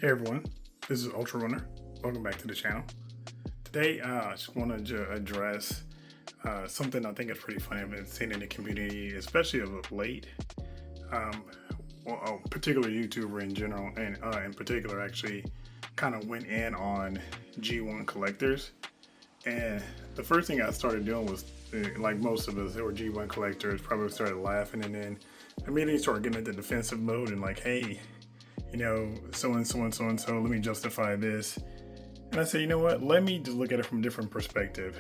Hey everyone, this is Ultra Runner. Welcome back to the channel. Today, I just wanted to address something I think is pretty funny. I've been seeing in the community, especially of late. A particular YouTuber in general, and in particular, actually, kind of went in on G1 collectors. And the first thing I started doing was, like most of us, they were G1 collectors, probably started laughing, and then immediately started getting into defensive mode and like, hey, so and so and so and so, let me justify this. And I said, you know what, let me just look at it from a different perspective.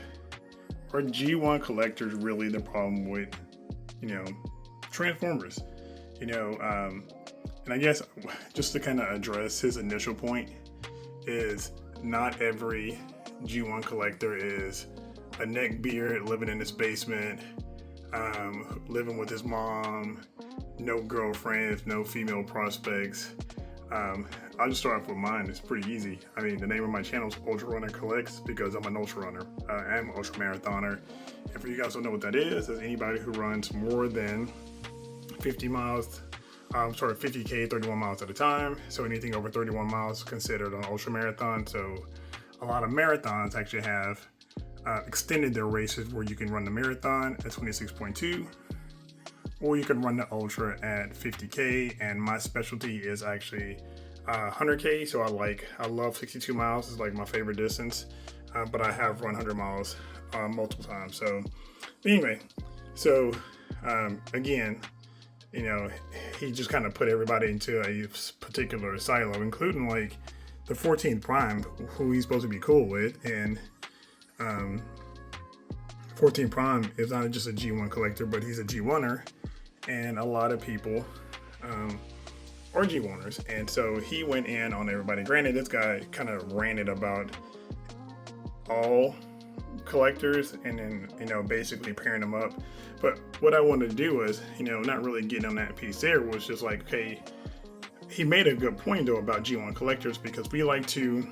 Are G1 collectors really the problem with, Transformers? And I guess just to kind of address his initial point is not every G1 collector is a neckbeard living in his basement, living with his mom, no girlfriends, no female prospects. I'll just start off with mine. It's pretty easy. I mean, the name of my channel is Ultra Runner Collects because I'm an ultra runner. I'm an ultra marathoner. And for you guys who don't know what that is anybody who runs more than 50 miles, 50K, 31 miles at a time. So anything over 31 miles is considered an ultra marathon. So a lot of marathons actually have extended their races where you can run the marathon at 26.2. Or you can run the ultra at 50K, and my specialty is actually 100K. So I love 62 miles. It's like my favorite distance, but I have run 100 miles multiple times. So anyway, again, he just kind of put everybody into a particular silo, including like the 14th Prime, who he's supposed to be cool with, and 14 Prime is not just a G1 collector, but he's a G1er. And a lot of people are G1ers. And so he went in on everybody. Granted, this guy kind of ranted about all collectors and then, basically pairing them up. But what I wanted to do was, not really getting on that piece there, was just like, okay, he made a good point though about G1 collectors because we like to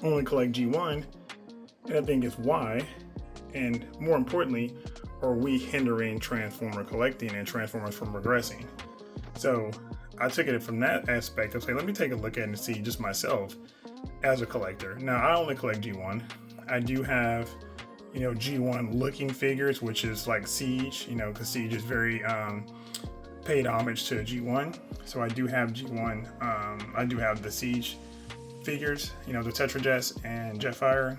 only collect G1. And I think it's why. And more importantly, are we hindering Transformer collecting and Transformers from regressing? So I took it from that aspect of saying, let me take a look at it and see just myself as a collector. Now, I only collect G1. I do have, G1 looking figures, which is like Siege, because Siege is very paid homage to G1. So I do have G1. I do have the Siege figures, the Tetrajets and Jetfire.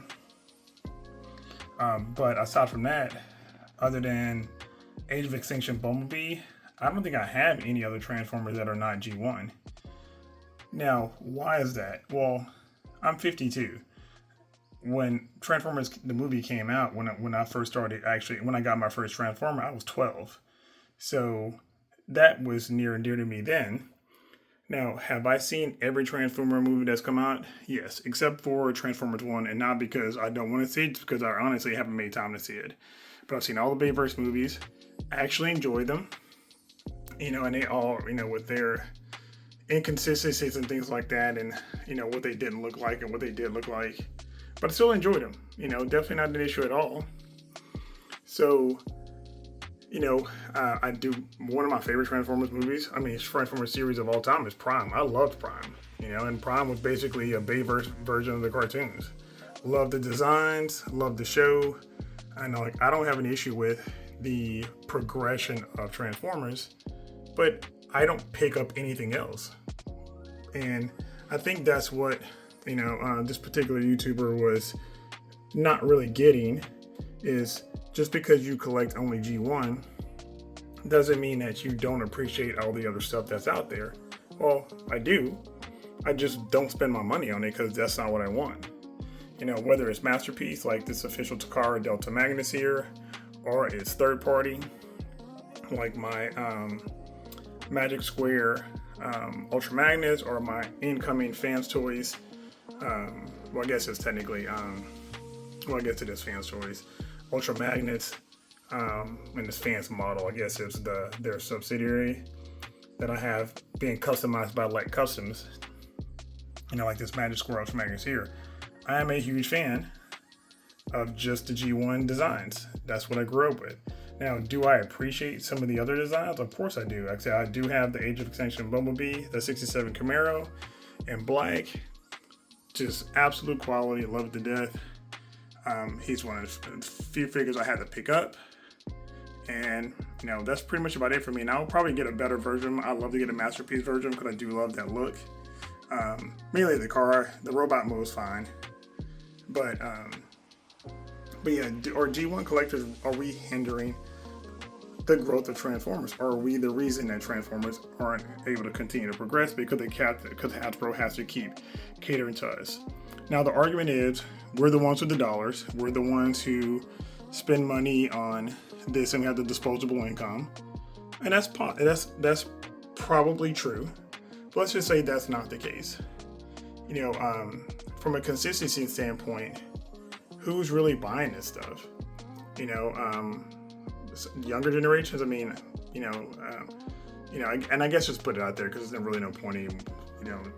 But aside from that, other than Age of Extinction Bumblebee, I don't think I have any other Transformers that are not G1. Now, why is that? Well, I'm 52. When Transformers, the movie came out, when I first started, actually, when I got my first Transformer, I was 12. So that was near and dear to me then. Now, have I seen every Transformer movie that's come out? Yes, except for Transformers 1, and not because I don't want to see it, just because I honestly haven't made time to see it. But I've seen all the Bayverse movies. I actually enjoyed them. And they all, with their inconsistencies and things like that, and, what they didn't look like and what they did look like. But I still enjoyed them. Definitely not an issue at all. So, I do, one of my favorite Transformers movies, Transformers series of all time is Prime. I loved Prime, and Prime was basically a Bayverse version of the cartoons. Love the designs, love the show. I know, I don't have an issue with the progression of Transformers, but I don't pick up anything else. And I think that's what, this particular YouTuber was not really getting, is just because you collect only G1 doesn't mean that you don't appreciate all the other stuff that's out there. Well, I do. I just don't spend my money on it because that's not what I want. Whether it's Masterpiece, like this official Takara Delta Magnus here, or it's third party, like my Magic Square Ultra Magnus, or my incoming Fans Toys. I guess it's technically, I guess it is Fans Toys. Ultra Magnets, and this Fans model, I guess it's their subsidiary that I have being customized by Like Customs. Like this Magic Square Ultra Magnus here. I am a huge fan of just the G1 designs. That's what I grew up with. Now, do I appreciate some of the other designs? Of course I do. Actually, I do have the Age of Extinction Bumblebee, the 67 Camaro, in black. Just absolute quality, love it to death. He's one of the few figures I had to pick up. And, that's pretty much about it for me. And I'll probably get a better version. I'd love to get a Masterpiece version because I do love that look. Mainly the car. The robot move's fine. But yeah, are G1 collectors, are we hindering the growth of Transformers? Or are we the reason that Transformers aren't able to continue to progress because Hasbro has to keep catering to us? Now, the argument is we're the ones with the dollars. We're the ones who spend money on this and have the disposable income. And that's probably true. But let's just say that's not the case. From a consistency standpoint, who's really buying this stuff? Younger generations. And I guess just put it out there because there's really no point in,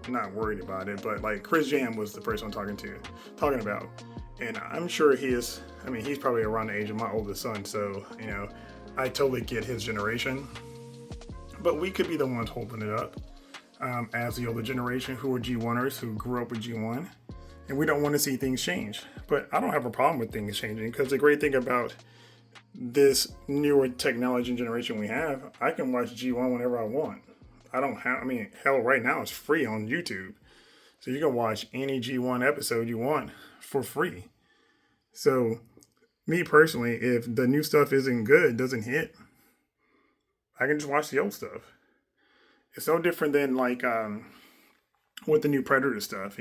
not worried about it. But like Chris Jam was the person I'm talking about, and I'm sure he's probably around the age of my oldest son. So I totally get his generation. But we could be the ones holding it up as the older generation who are G1ers, who grew up with G1. And we don't want to see things change. But I don't have a problem with things changing because the great thing about this newer technology and generation we have, I can watch G1 whenever I want. Hell, right now it's free on YouTube. So you can watch any G1 episode you want for free. So me personally, if the new stuff isn't good, doesn't hit, I can just watch the old stuff. It's no different than like with the new Predator stuff.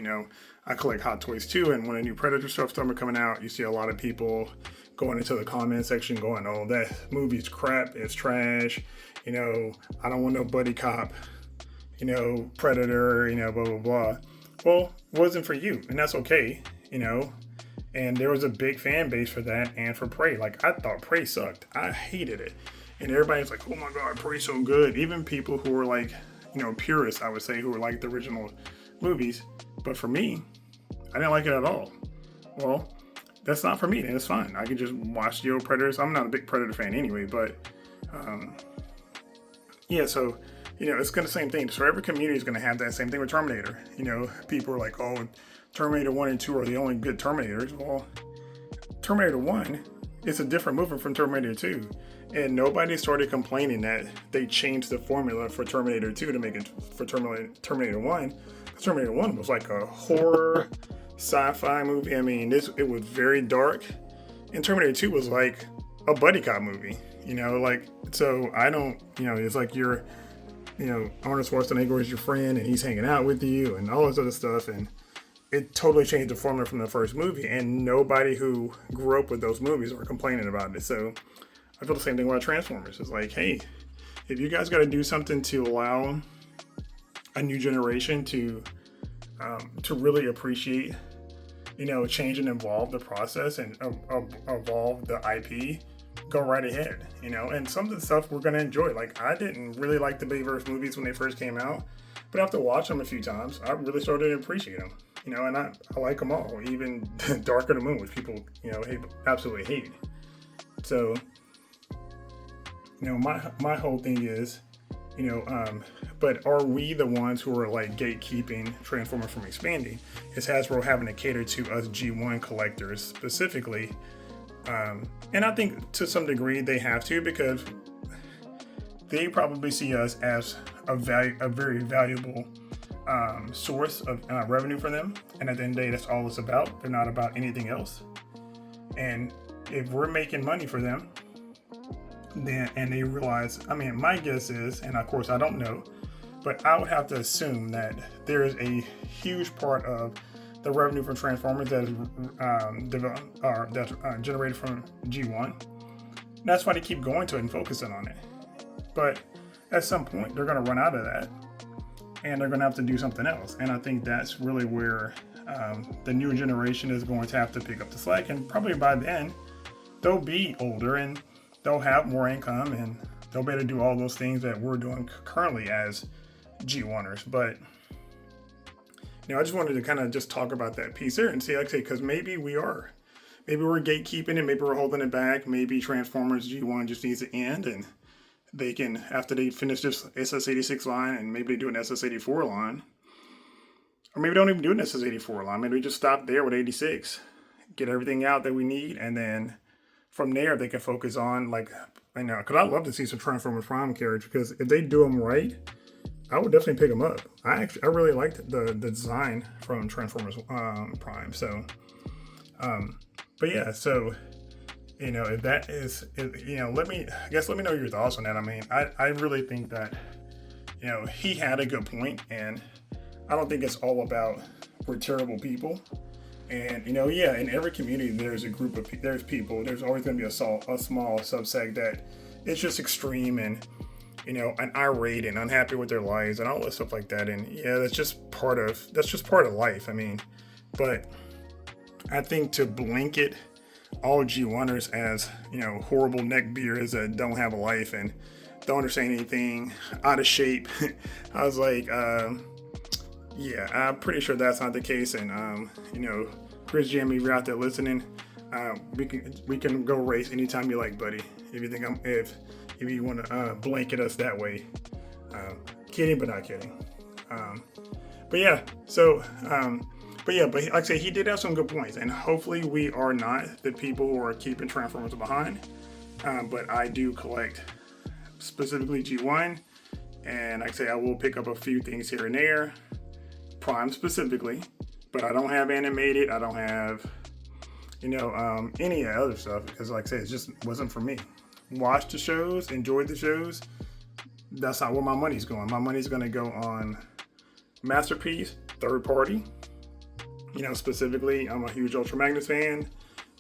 I collect Hot Toys too, and when a new Predator stuff started coming out, you see a lot of people going into the comment section going, "Oh, that movie's crap, it's trash. I don't want no buddy cop, Predator, blah, blah, blah." Well, it wasn't for you, and that's okay, And there was a big fan base for that and for Prey. Like, I thought Prey sucked. I hated it. And everybody's like, "Oh my God, Prey's so good." Even people who were like, purists, I would say, who were like the original movies. But for me, I didn't like it at all. Well, that's not for me, and it's fine. I can just watch the old Predators. I'm not a big Predator fan anyway, but yeah, so, it's going to same thing. So every community is going to have that same thing with Terminator. People are like, "Oh, Terminator 1 and 2 are the only good Terminators." Well, Terminator 1 is a different movie from Terminator 2. And nobody started complaining that they changed the formula for Terminator 2 to make it for Terminator 1. Terminator 1 was like a horror sci-fi movie. It was very dark. And Terminator 2 was like a buddy cop movie. So I don't, it's like you're, Arnold Schwarzenegger is your friend and he's hanging out with you and all this other stuff. And it totally changed the formula from the first movie. And nobody who grew up with those movies are complaining about it. So I feel the same thing about Transformers. It's like, hey, if you guys got to do something to allow a new generation to really appreciate, change and evolve the process and evolve the IP, go right ahead, And some of the stuff we're going to enjoy. Like, I didn't really like the Bayverse movies when they first came out, but after watching them a few times, I really started to appreciate them, and I like them all, even Dark of the Moon, which people, absolutely hate. So, my whole thing is, but are we the ones who are like gatekeeping Transformers from expanding? Is Hasbro having to cater to us G1 collectors specifically? And I think to some degree they have to, because they probably see us as a very valuable source of revenue for them. And at the end of the day, that's all it's about. They're not about anything else. And if we're making money for them, then, and they realize, my guess is, and of course I don't know, but I would have to assume that there is a huge part of the revenue from Transformers that is generated from G1. That's why they keep going to it and focusing on it. But at some point, they're going to run out of that, and they're going to have to do something else. And I think that's really where the newer generation is going to have to pick up the slack. And probably by then, they'll be older and they'll have more income and they'll be able to do all those things that we're doing currently as G1ers. But I just wanted to kind of just talk about that piece there and see, because maybe we're gatekeeping it, maybe we're holding it back, maybe Transformers G1 just needs to end, and they can, after they finish this SS86 line, and maybe they do an SS84 line, Or maybe don't even do this as 84 line. Maybe we just stop there with 86, get everything out that we need, and then from there they can focus on, like, I know, because I'd love to see some Transformers Prime carriage, because if they do them right, I would definitely pick them up. I really liked the design from Transformers Prime. So, but yeah, so, you know, if that is, you know, let me know your thoughts on that. I mean, I really think that, you know, he had a good point, and I don't think it's all about we're terrible people. And, you know, yeah, in every community, there's a group of there's people. There's always going to be a small subset that it's just extreme and, you know, and irate and unhappy with their lives and all that stuff like that. And yeah, that's just part of life. I mean, but I think to blanket all G1ers as, you know, horrible neckbeards that don't have a life and don't understand anything, out of shape. I was like, yeah, I'm pretty sure that's not the case. And, you know, Chris Jimmy, if you're out there listening, we can go race anytime you like, buddy. If you think if you want to blanket us that way. Kidding, but not kidding. But yeah, so, but like I say, he did have some good points, and hopefully we are not the people who are keeping Transformers behind. But I do collect specifically G1, and like I say, I will pick up a few things here and there, Prime specifically, but I don't have animated, I don't have, you know, any other stuff, because like I say, it just wasn't for me. Watch the shows, enjoy the shows. That's not where my money's going. My money's going to go on Masterpiece, third party. You know, specifically, I'm a huge Ultra Magnus fan,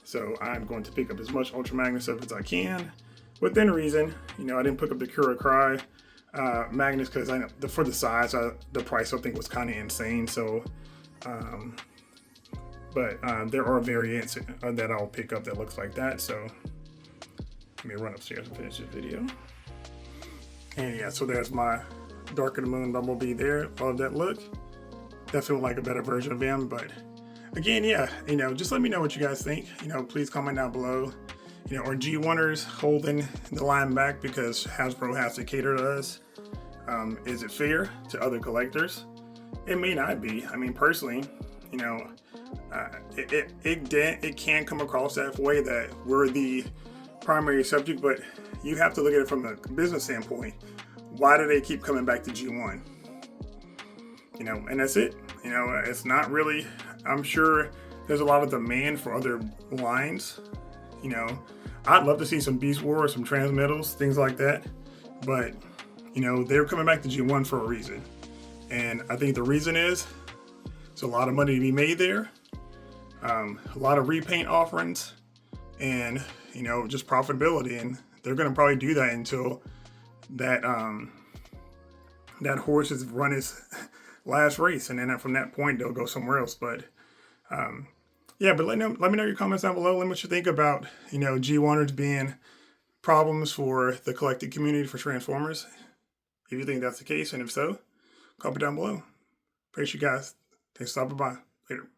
so I'm going to pick up as much Ultra Magnus stuff as I can, within reason. You know, I didn't pick up the Kura Cry Magnus because I know for the size, the price I think was kind of insane. So, but there are variants that I'll pick up that looks like that. So let me run upstairs and finish this video. And yeah, so there's my Dark of the Moon Bumblebee there. Love that look. Definitely like a better version of him, but again, yeah, you know, just let me know what you guys think. You know, please comment down below. You know, are G1ers holding the line back because Hasbro has to cater to us? Is it fair to other collectors? It may not be. I mean, personally, you know, it can come across that way that we're the primary subject, but you have to look at it from a business standpoint. Why do they keep coming back to G1? You know, and that's it. You know, it's not really, I'm sure there's a lot of demand for other lines. You know, I'd love to see some Beast Wars, some Transmetals, things like that. But, you know, they're coming back to G1 for a reason. And I think the reason is there's a lot of money to be made there. A lot of repaint offerings and, you know, just profitability. And they're going to probably do that until that, that horse has run his last race, and then from that point they'll go somewhere else. But yeah, but let me know your comments down below. Let me know what you think about, you know, G1ers being problems for the collected community for Transformers, if you think that's the case, and if so, comment down below. Appreciate you guys. Thanks for stopping by. Later.